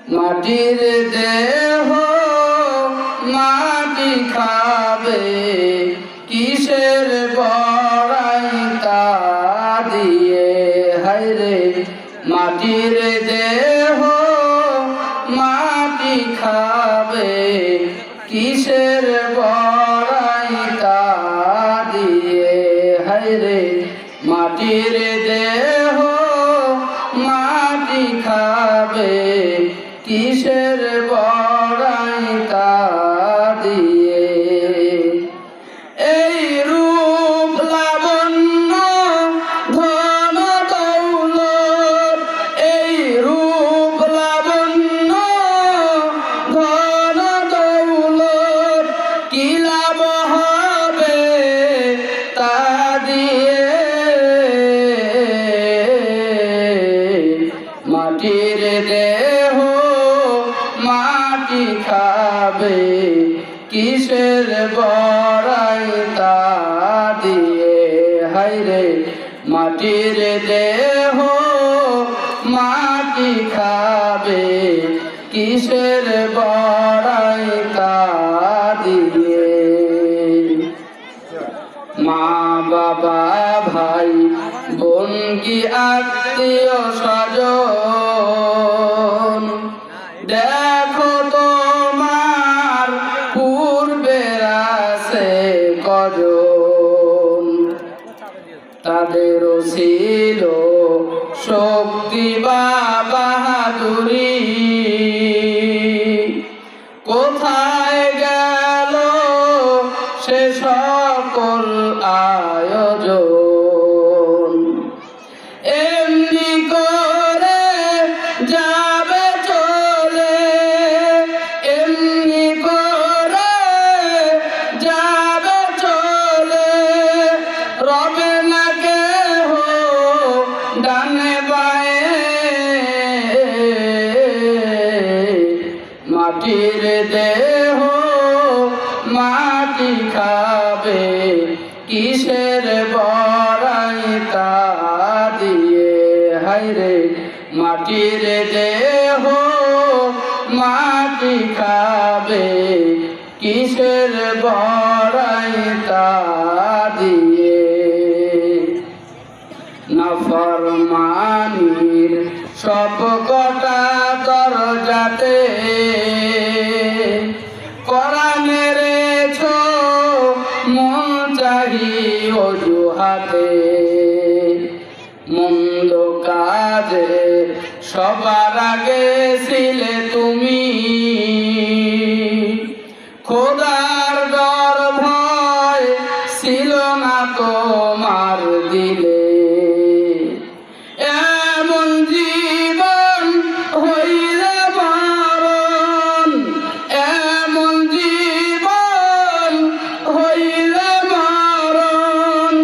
মাটির দেহ মাটি খাবে, কিসের বড়াই তা দিয়ে। হায়রে মাটির দেহ মাটি খাবে, কিসের বড়াই তা দিয়ে। হায়রে মাটির দেহ মাটি খাবে, কিসের বড়াই তা দিয়ে। এই রূপ লাবণ্য ধন দৌলত, এই রূপ লাবণ্য ধন দৌলত, কি লাভ হবে তা দিয়ে। মাটির দেহ মাটি খাবে, কিসের বড়াই তা দিয়ে। হায়রে মাটির দেহ মাটি খাবে, কিসের বড়াই তা দিয়ে। মা বাবা ভাই বোন কি আত্মীয় স্বজন, দেখো তোমার পূর্বের আছে কজন। তাদেরও ছিল শক্তি বা বাহাদুরি, কোথায় গেল সে সকল আয়োজন। এমনি করে যাবে চলে, এমনি করে যাবে চলে, রবে না কেহ ডানে বায়ে। মাটির দেহ মাটি খাবে, কিসের বড়াই তা দিয়ে। হায়রে মাটির দেহ মাটি খাবে, কিসের বড়াই তা দিয়ে। নাফরমানির সব কটা দরজাতে কড়া মেরেছ মন চাহি অজুহাতে। মন্দ কাজে সবার আগে ছিলে তুমি, খোদার ডর ভয় ছিল না তোমার দিলে। এমন জীবন হইলে মরণ, এমন জীবন হইলে মরণ,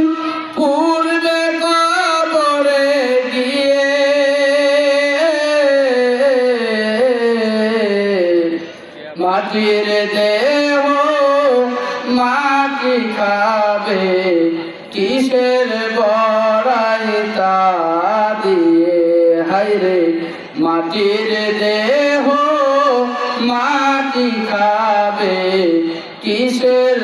পূর্বে কবরে গিয়ে। মাটির দেহ মাটি খাবে, কিসের বড়াই তা দিয়ে। হায়রে মাটির দেহ মাটি খাবে, কিসের